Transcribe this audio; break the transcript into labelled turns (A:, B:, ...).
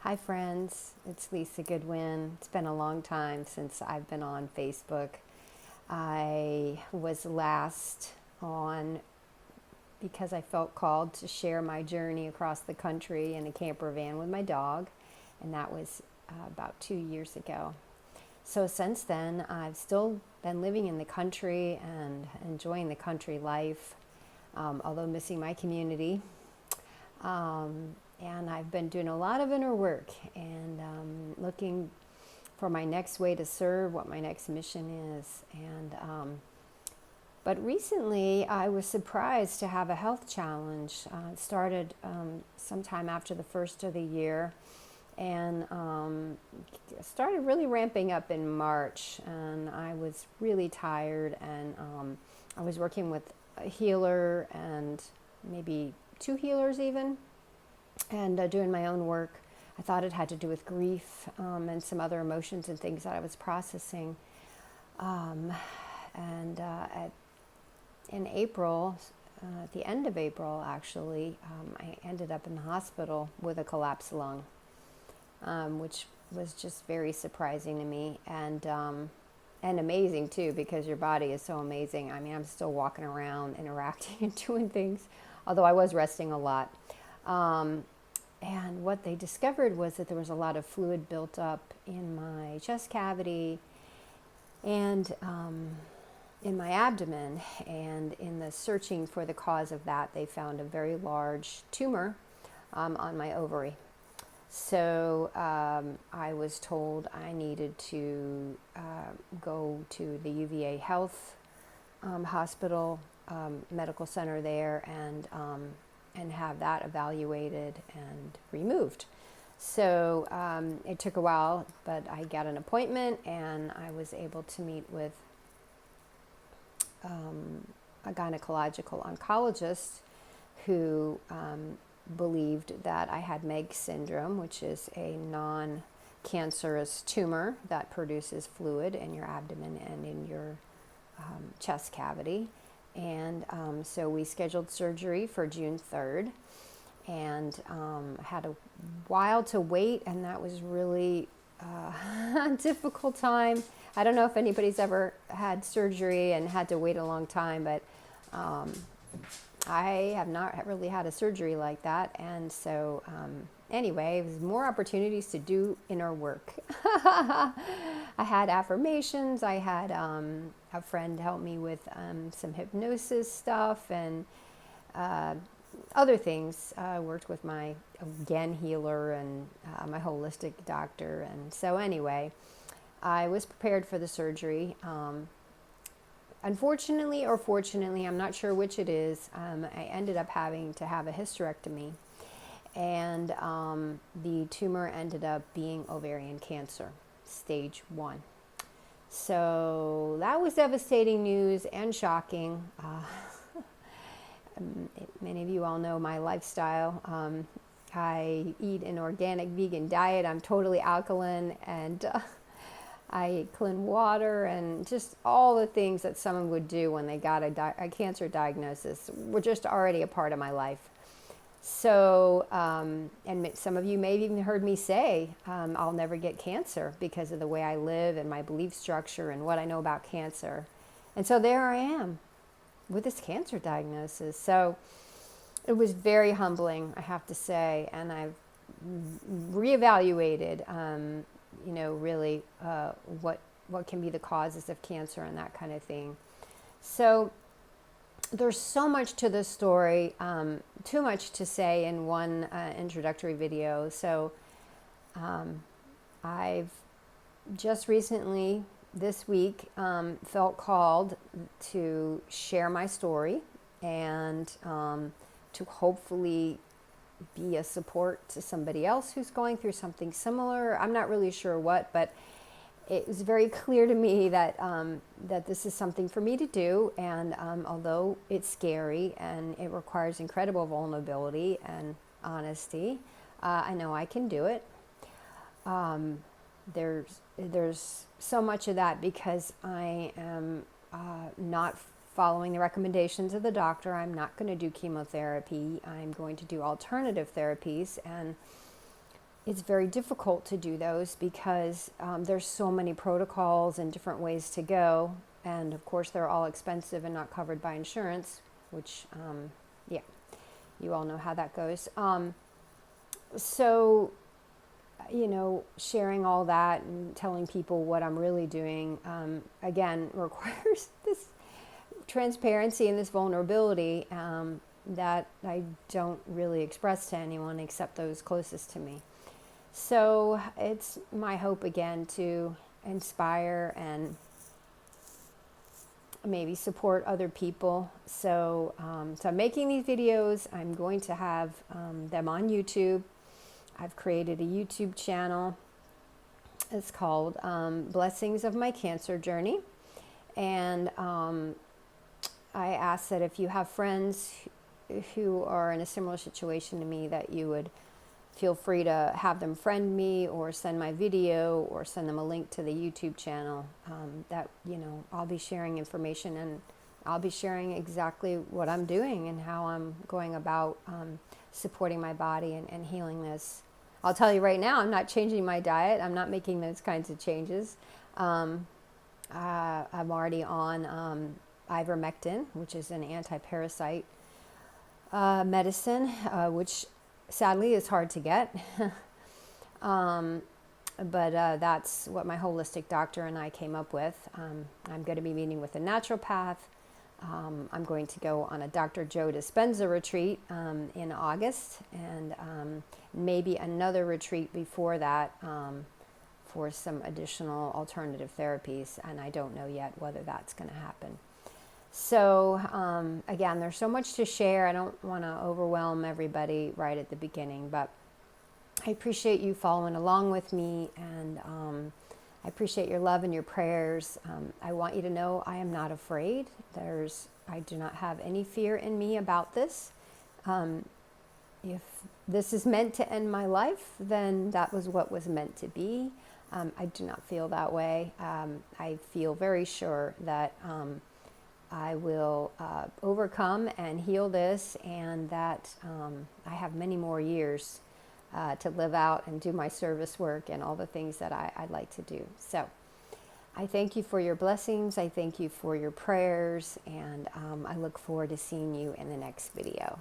A: Hi, friends. It's Lisa Goodwin. It's been a long time since I've been on Facebook. I was last on because I felt called to share my journey across the country in a camper van with my dog, and that was about 2 years ago. So, since then, I've still been living in the country and enjoying the country life, although missing my community. And I've been doing a lot of inner work and looking for my next way to serve, what my next mission is. But recently, I was surprised to have a health challenge. It started sometime after the first of the year, and started really ramping up in March. And I was really tired, and I was working with a healer and maybe two healers even, and doing my own work. I thought it had to do with grief and some other emotions and things that I was processing. Um, and in April, at the end of April, actually, I ended up in the hospital with a collapsed lung, which was just very surprising to me and amazing too, because your body is so amazing. I mean, I'm still walking around, interacting, and doing things, although I was resting a lot. Um, and what they discovered was that there was a lot of fluid built up in my chest cavity and in my abdomen. And in the searching for the cause of that, they found a very large tumor on my ovary. So I was told I needed to go to the UVA Health Hospital medical center there and have that evaluated and removed. So it took a while, but I got an appointment and I was able to meet with a gynecological oncologist who believed that I had MEG syndrome, which is a non-cancerous tumor that produces fluid in your abdomen and in your chest cavity. And so we scheduled surgery for June 3rd, and had a while to wait, and that was really a difficult time. I don't know if anybody's ever had surgery and had to wait a long time, but I have not really had a surgery like that. And so, anyway, it was more opportunities to do inner work. I had affirmations. I had a friend help me with some hypnosis stuff and other things. I worked with my, again, healer and my holistic doctor. And so, anyway, I was prepared for the surgery. Unfortunately or fortunately, I'm not sure which it is, I ended up having to have a hysterectomy. And the tumor ended up being ovarian cancer, stage 1. So that was devastating news and shocking. Many of you all know my lifestyle. I eat an organic vegan diet. I'm totally alkaline, and I eat clean water, and just all the things that someone would do when they got a cancer diagnosis were just already a part of my life. So, and some of you may have even heard me say, I'll never get cancer because of the way I live and my belief structure and what I know about cancer. And so there I am with this cancer diagnosis. So it was very humbling, I have to say, and I've reevaluated, really what can be the causes of cancer and that kind of thing. So there's so much to this story, too much to say in one introductory video. So I've just recently, this week, felt called to share my story and to hopefully be a support to somebody else who's going through something similar. I'm not really sure what, but it was very clear to me that that this is something for me to do. And although it's scary and it requires incredible vulnerability and honesty, I know I can do it. There's so much of that because I am not following the recommendations of the doctor. I'm not going to do chemotherapy. I'm going to do alternative therapies. And it's very difficult to do those because there's so many protocols and different ways to go. And of course, they're all expensive and not covered by insurance, which, yeah, you all know how that goes. So, sharing all that and telling people what I'm really doing, again, requires this transparency and this vulnerability that I don't really express to anyone except those closest to me. So it's my hope again to inspire and maybe support other people. So, so I'm making these videos. I'm going to have them on YouTube. I've created a YouTube channel. It's called Blessings of My Cancer Journey. And I ask that if you have friends who are in a similar situation to me, that you would feel free to have them friend me or send my video or send them a link to the YouTube channel. That, I'll be sharing information, and I'll be sharing exactly what I'm doing and how I'm going about supporting my body and healing this. I'll tell you right now, I'm not changing my diet. I'm not making those kinds of changes. I'm already on ivermectin, which is an anti-parasite medicine, which sadly is hard to get. But that's what my holistic doctor and I came up with. I'm going to be meeting with a naturopath. I'm going to go on a Dr. Joe Dispenza retreat in August, and maybe another retreat before that for some additional alternative therapies, and I don't know yet whether that's going to happen. So again, there's so much to share. I don't want to overwhelm everybody right at the beginning, but I appreciate you following along with me, and I appreciate your love and your prayers. I want you to know I am not afraid. I do not have any fear in me about this. If this is meant to end my life, then that was what was meant to be. I do not feel that way. I feel very sure that I will overcome and heal this, and that I have many more years to live out and do my service work and all the things that I'd like to do. So I thank you for your blessings. I thank you for your prayers, and I look forward to seeing you in the next video.